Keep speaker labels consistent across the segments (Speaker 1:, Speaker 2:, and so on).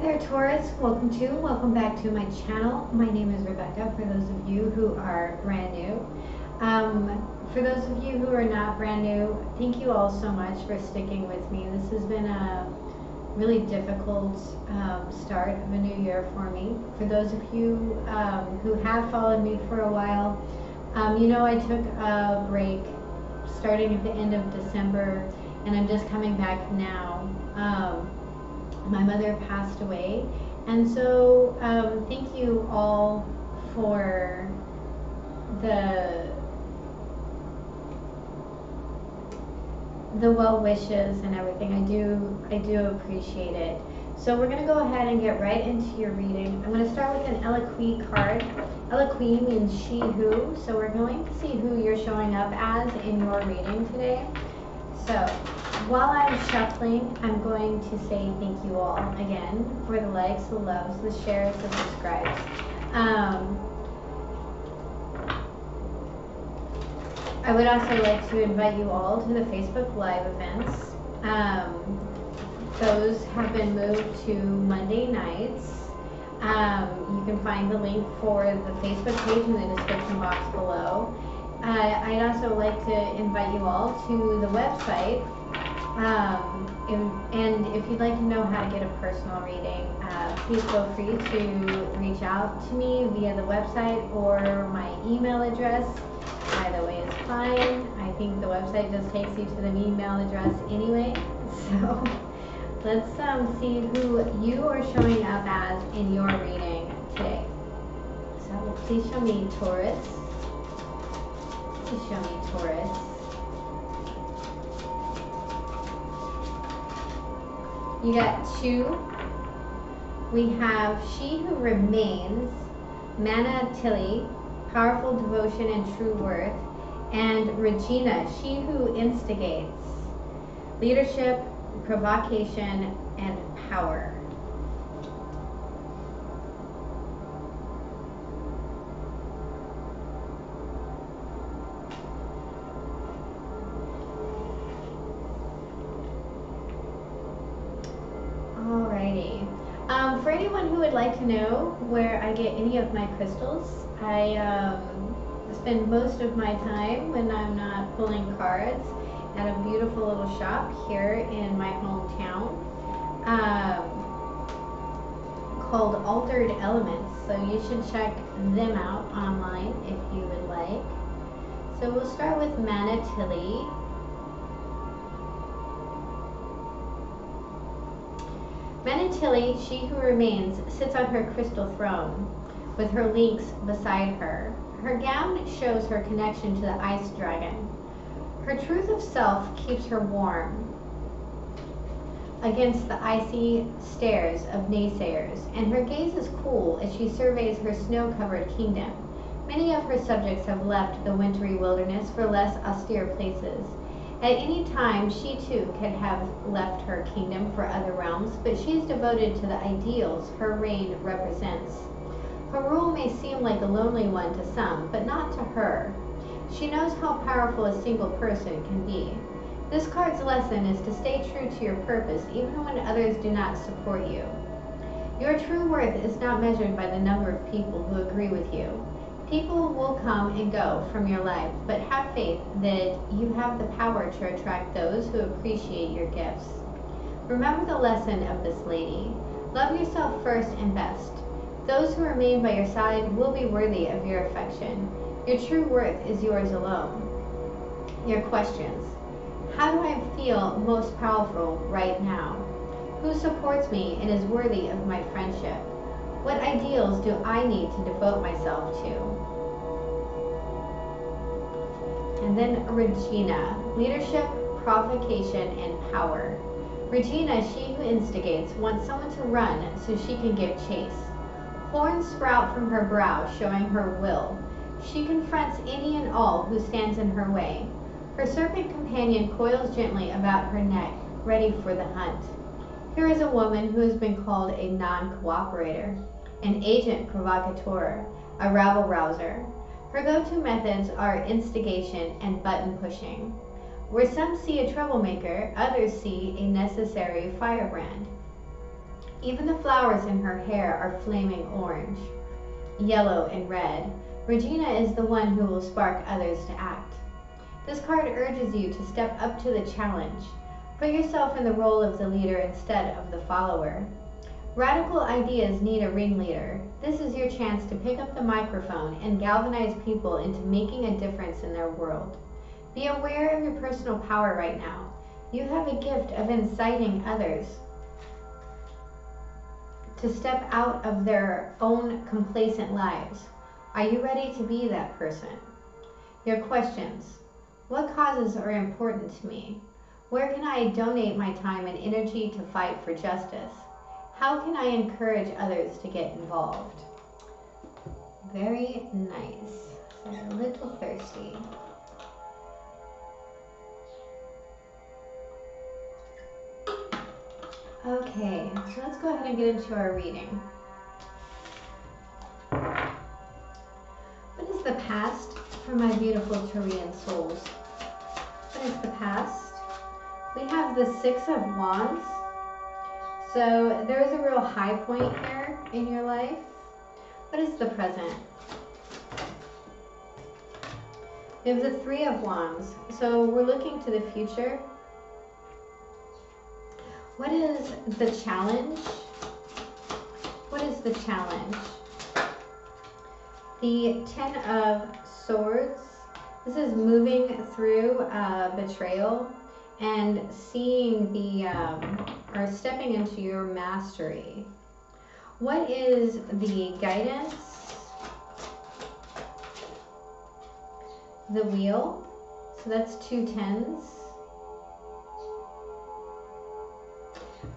Speaker 1: there, Taurus. Welcome back to my channel. My name is Rebecca, for those of you who are brand new. For those of you who are not brand new, thank you all so much for sticking with me. This has been a really difficult start of a new year for me. For those of you who have followed me for a while, you know I took a break starting at the end of December, and I'm just coming back now. My mother passed away, and so thank you all for the well wishes and everything. I do appreciate it. So we're going to go ahead and get right into your reading. I'm going to start with an Eloquii card. Eloquii means she who, so we're going to see who you're showing up as in your reading today. So while I'm shuffling, I'm going to say thank you all again for the likes, the loves, the shares, the subscribes. I would also like to invite you all to the Facebook Live events. Those have been moved to Monday nights. You can find the link for the Facebook page in the description box below. I'd also like to invite you all to the website. And if you'd like to know how to get a personal reading, please feel free to reach out to me via the website or my email address. Either way is fine. I think the website just takes you to the email address anyway. So let's see who you are showing up as in your reading today. So please show me Taurus. Please show me Taurus. You got two. We have She Who Remains, Manatili, Powerful Devotion and True Worth, and Regina, She Who Instigates, Leadership, Provocation, and Power. Alrighty. For anyone who would like to know where I get any of my crystals, I spend most of my time when I'm not pulling cards at a beautiful little shop here in my hometown called Altered Elements. So you should check them out online if you would like. So we'll start with Manatili. Manatili, She Who Remains, sits on her crystal throne with her links beside her. Her gown shows her connection to the ice dragon. Her truth of self keeps her warm against the icy stares of naysayers, and her gaze is cool as she surveys her snow-covered kingdom. Many of her subjects have left the wintry wilderness for less austere places. At any time, she too could have left her kingdom for other realms, but she is devoted to the ideals her reign represents. Her rule may seem like a lonely one to some, but not to her. She knows how powerful a single person can be. This card's lesson is to stay true to your purpose even when others do not support you. Your true worth is not measured by the number of people who agree with you. People will come and go from your life, but have faith that you have the power to attract those who appreciate your gifts. Remember the lesson of this lady. Love yourself first and best. Those who remain by your side will be worthy of your affection. Your true worth is yours alone. Your questions. How do I feel most powerful right now? Who supports me and is worthy of my friendship? What ideals do I need to devote myself to? And then Regina, Leadership, Provocation, and Power. Regina, She Who Instigates, wants someone to run so she can give chase. Horns sprout from her brow, showing her will. She confronts any and all who stands in her way. Her serpent companion coils gently about her neck, ready for the hunt. Here is a woman who has been called a non-cooperator, an agent provocateur, a rabble-rouser. Her go-to methods are instigation and button pushing. Where some see a troublemaker, others see a necessary firebrand. Even the flowers in her hair are flaming orange, yellow, and red. Regina is the one who will spark others to act. This card urges you to step up to the challenge. Put yourself in the role of the leader instead of the follower. Radical ideas need a ringleader. This is your chance to pick up the microphone and galvanize people into making a difference in their world. Be aware of your personal power right now. You have a gift of inciting others to step out of their own complacent lives. Are you ready to be that person? Your questions. What causes are important to me? Where can I donate my time and energy to fight for justice? How can I encourage others to get involved? Very nice. So I'm a little thirsty. Okay, so let's go ahead and get into our reading. What is the past for my beautiful Taurian souls? What is the past? We have the Six of Wands. So there is a real high point here in your life. What is the present? We have the Three of Wands. So we're looking to the future. What is the challenge? What is the challenge? The Ten of Swords. This is moving through betrayal and seeing the, or stepping into your mastery. What is the guidance? The Wheel. So that's 2 tens.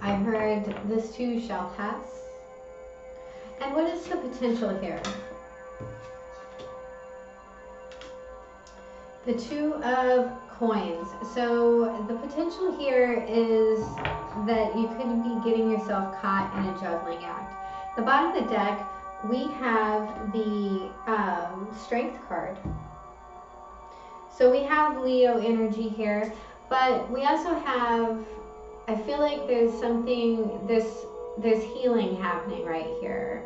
Speaker 1: I heard this too shall pass. And what is the potential here? The Two of Coins. So the potential here is that you could be getting yourself caught in a juggling act. The bottom of the deck, we have the Strength card. So we have Leo energy here, but we also have, I feel like there's something, there's healing happening right here.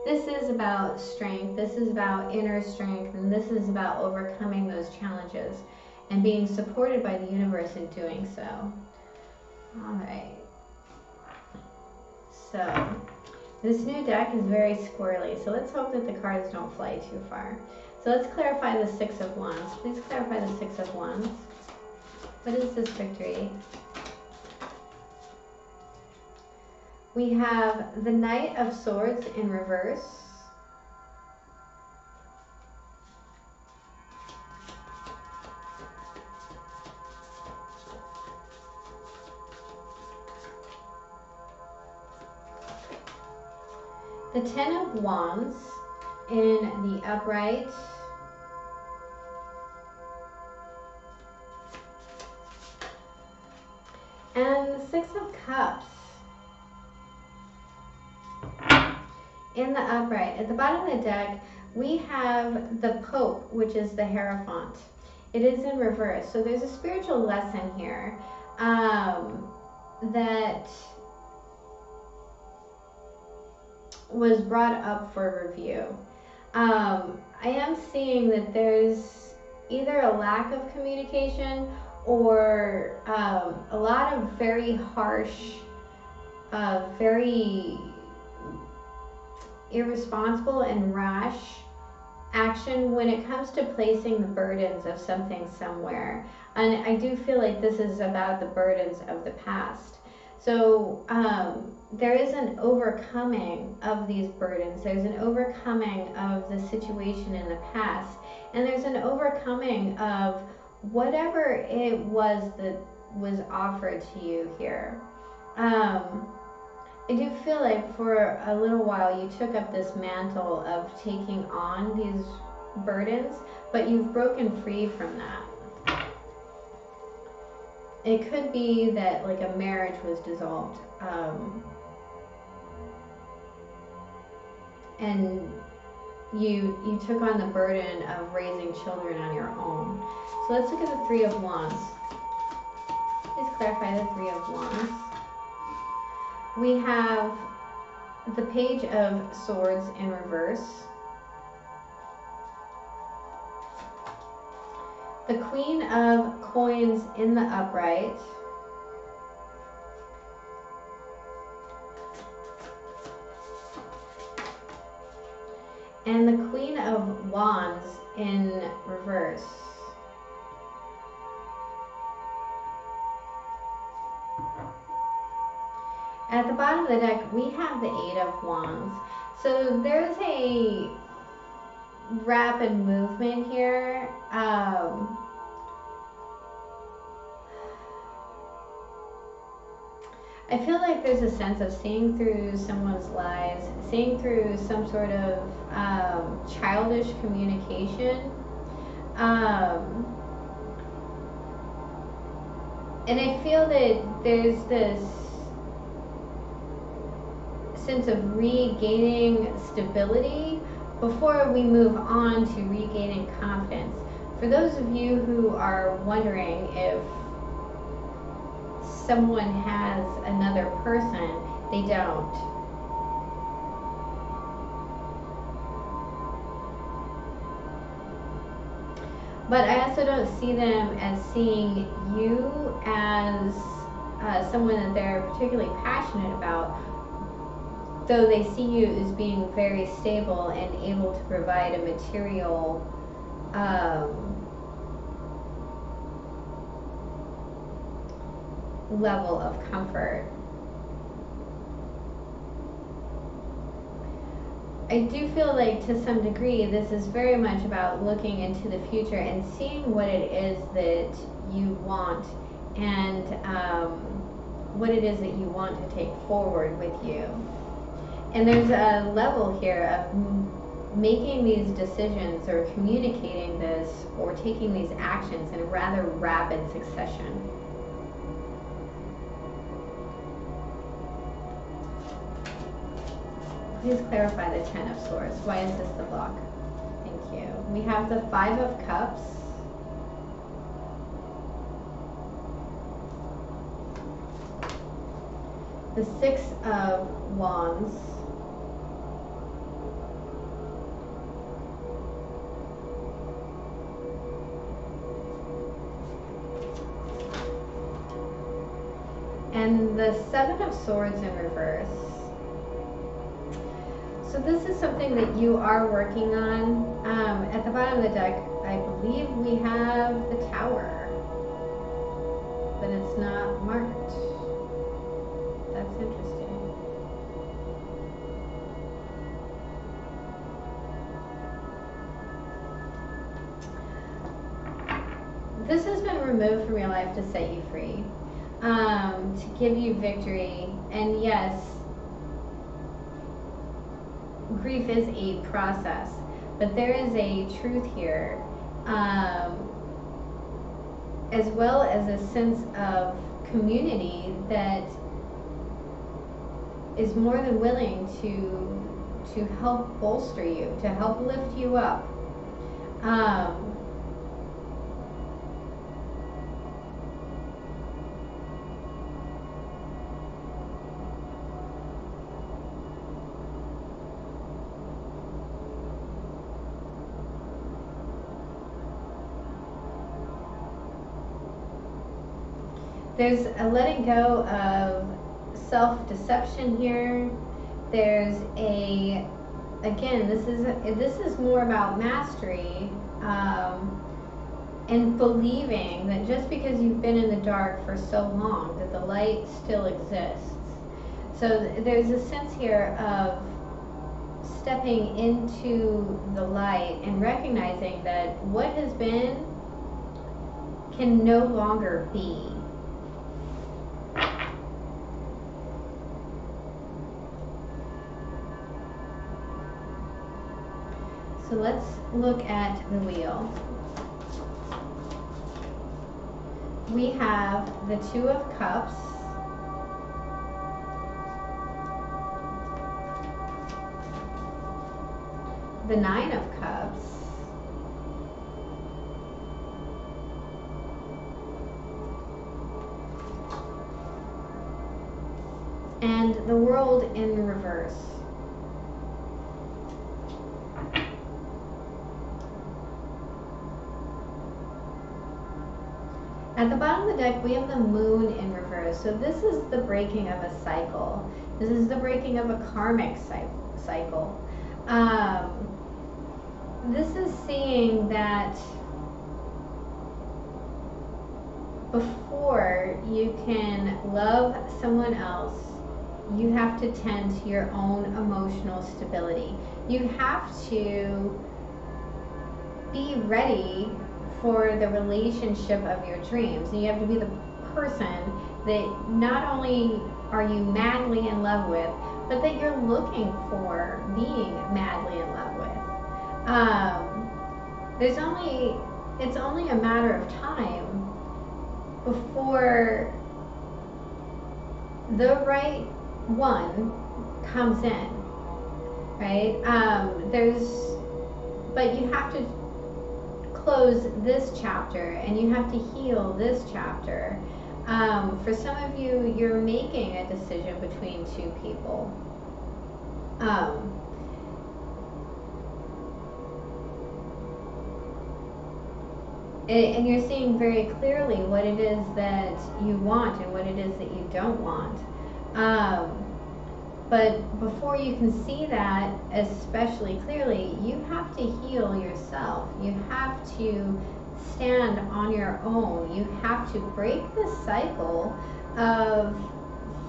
Speaker 1: This is about strength, this is about inner strength, and this is about overcoming those challenges and being supported by the universe in doing so. All right. So this new deck is very squirrely, so let's hope that the cards don't fly too far. So let's clarify the Six of Wands. Please clarify the Six of Wands. What is this victory? We have the Knight of Swords in reverse. The Ten of Wands in the upright. And the Six of Cups in the upright. At the bottom of the deck, we have the Pope, which is the Hierophant. It is in reverse. So there's a spiritual lesson here that was brought up for review. I am seeing that there's either a lack of communication or a lot of very harsh, very irresponsible and rash action when it comes to placing the burdens of something somewhere. And I do feel like this is about the burdens of the past. So there is an overcoming of these burdens. There's an overcoming of the situation in the past. And there's an overcoming of whatever it was that was offered to you here. I do feel like for a little while you took up this mantle of taking on these burdens, but you've broken free from that. It could be that like a marriage was dissolved, and you took on the burden of raising children on your own. So let's look at the Three of Wands. Please clarify the Three of Wands. We have the Page of Swords in reverse, the Queen of Coins in the upright, and the Queen of Wands in reverse. At the bottom of the deck, we have the Eight of Wands. So there's a rapid movement here. I feel like there's a sense of seeing through someone's lies, seeing through some sort of childish communication. And I feel that there's this sense of regaining stability before we move on to regaining confidence. For those of you who are wondering if someone has another person, they don't. But I also don't see them as seeing you as someone that they're particularly passionate about, though they see you as being very stable and able to provide a material level of comfort. I do feel like to some degree this is very much about looking into the future and seeing what it is that you want and what it is that you want to take forward with you. And there's a level here of making these decisions or communicating this or taking these actions in a rather rapid succession. Please clarify the Ten of Swords. Why is this the block? Thank you. We have the Five of Cups. The Six of Wands. And the Seven of Swords in reverse. So this is something that you are working on. At the bottom of the deck, I believe we have the Tower, but it's not marked. That's interesting. This has been removed from your life to set you free, to give you victory. And yes, grief is a process, but there is a truth here, as well as a sense of community that is more than willing to help bolster you, to help lift you up. There's a letting go of self-deception here. There's a, again, this is more about mastery, and believing that just because you've been in the dark for so long, that the light still exists. So there's a sense here of stepping into the light and recognizing that what has been can no longer be. So let's look at the wheel. We have the Two of Cups, the Nine of Cups, and the World in reverse. At the bottom of the deck, we have the Moon in reverse. So this is the breaking of a cycle. This is the breaking of a karmic cycle. This is seeing that before you can love someone else, you have to tend to your own emotional stability. You have to be ready for the relationship of your dreams. And you have to be the person that not only are you madly in love with, but that you're looking for being madly in love with. It's only a matter of time before the right one comes in, right? But you have to close this chapter and you have to heal this chapter. For some of you, you're making a decision between two people. And you're seeing very clearly what it is that you want and what it is that you don't want. But before you can see that especially clearly, you have to heal yourself. You have to stand on your own. You have to break the cycle of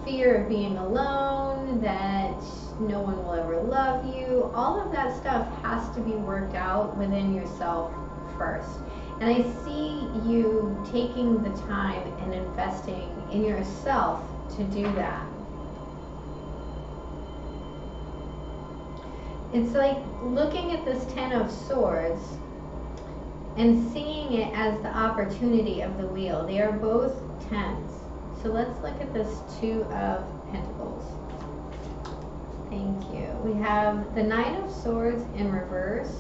Speaker 1: fear of being alone, that no one will ever love you. All of that stuff has to be worked out within yourself first. And I see you taking the time and investing in yourself to do that. It's like looking at this Ten of Swords and seeing it as the opportunity of the wheel. They are both tens. So let's look at this Two of Pentacles. Thank you. We have the Nine of Swords in reverse.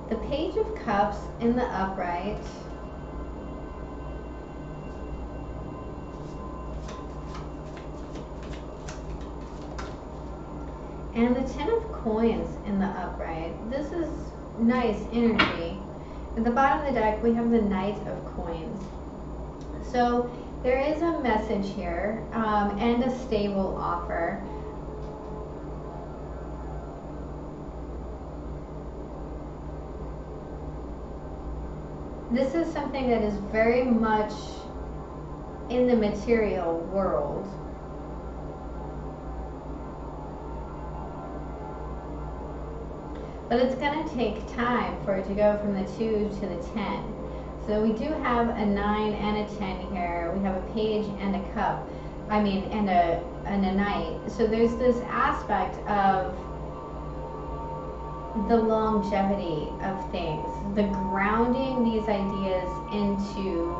Speaker 1: The Page of Cups in the upright. And the Ten of Coins in the upright. This is nice energy. At the bottom of the deck, we have the Knight of Coins. So there is a message here and a stable offer. This is something that is very much in the material world. But it's going to take time for it to go from the 2 to the 10. So we do have a 9 and a 10 here. We have a page and a cup. And a knight. So there's this aspect of the longevity of things, the grounding these ideas into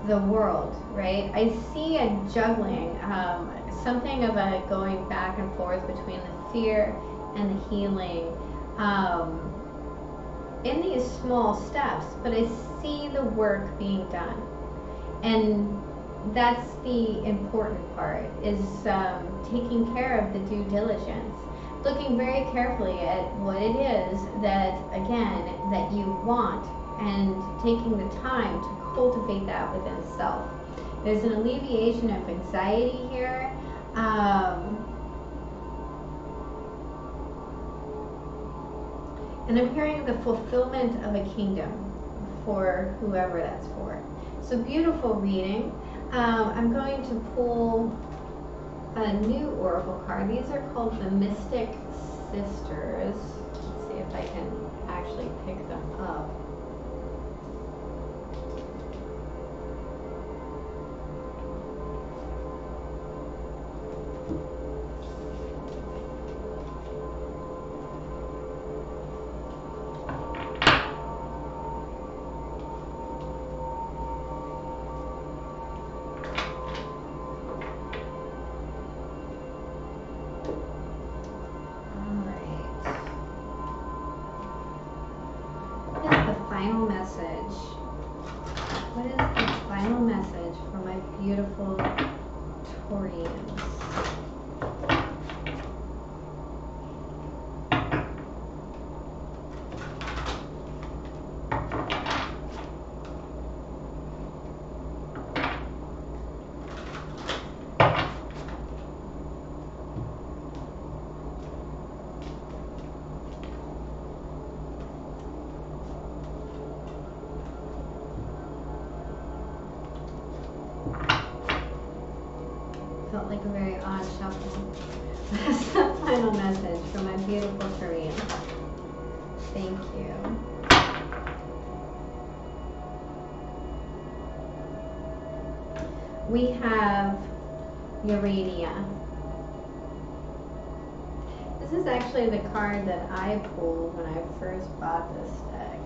Speaker 1: the world, right? I see a juggling, something of a going back and forth between the fear and the healing in these small steps, but I see the work being done. And that's the important part, is taking care of the due diligence, looking very carefully at what it is that, again, that you want, and taking the time to cultivate that within self. There's an alleviation of anxiety here. And I'm hearing the fulfillment of a kingdom for whoever that's for. So beautiful reading. I'm going to pull a new oracle card. These are called the Mystic Sisters. Let's see if I can actually pick them up. final message? What is the final message for my beautiful Taurians? Felt like a very odd shuffle. That's the final message for my beautiful Taurians. Thank you. We have Urania. This is actually the card that I pulled when I first bought this deck.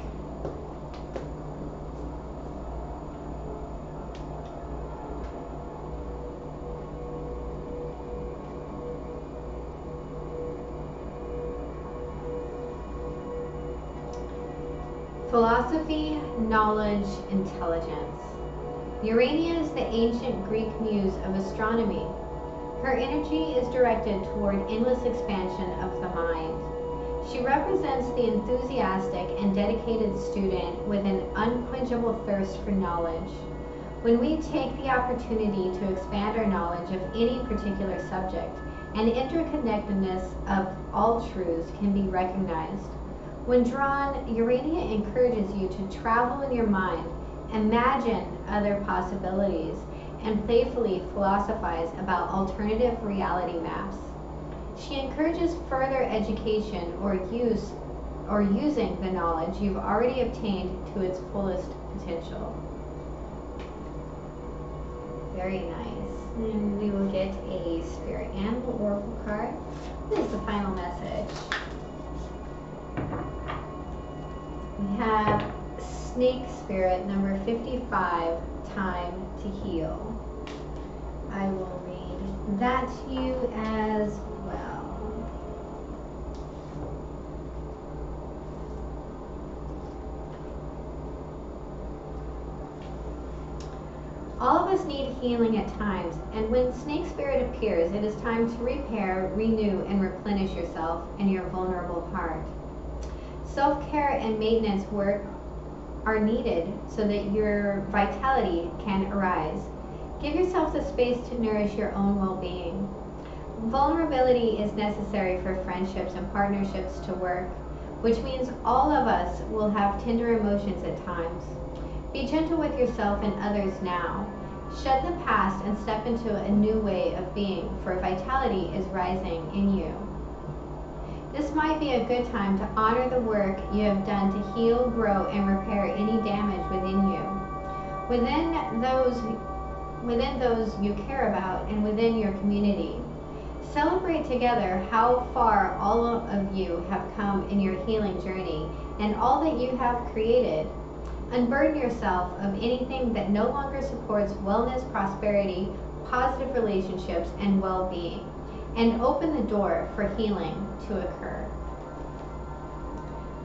Speaker 1: Philosophy, knowledge, intelligence. Urania is the ancient Greek muse of astronomy. Her energy is directed toward endless expansion of the mind. She represents the enthusiastic and dedicated student with an unquenchable thirst for knowledge. When we take the opportunity to expand our knowledge of any particular subject, an interconnectedness of all truths can be recognized. When drawn, Urania encourages you to travel in your mind, imagine other possibilities, and playfully philosophize about alternative reality maps. She encourages further education or using the knowledge you've already obtained to its fullest potential. Very nice. And we will get a spirit animal oracle card. What is the final message? We have Snake Spirit number 55, Time to Heal. I will read that to you as well. All of us need healing at times, and when Snake Spirit appears, it is time to repair, renew, and replenish yourself and your vulnerable heart. Self-care and maintenance work are needed so that your vitality can arise. Give yourself the space to nourish your own well-being. Vulnerability is necessary for friendships and partnerships to work, which means all of us will have tender emotions at times. Be gentle with yourself and others now. Shed the past and step into a new way of being, for vitality is rising in you. This might be a good time to honor the work you have done to heal, grow, and repair any damage within you. Within those you care about and within your community. Celebrate together how far all of you have come in your healing journey and all that you have created. Unburden yourself of anything that no longer supports wellness, prosperity, positive relationships, and well-being, and open the door for healing to occur.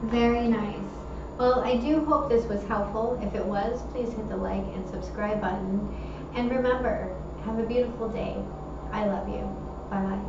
Speaker 1: Very nice. Well, I do hope this was helpful. If it was, please hit the like and subscribe button. And remember, have a beautiful day. I love you. Bye-bye.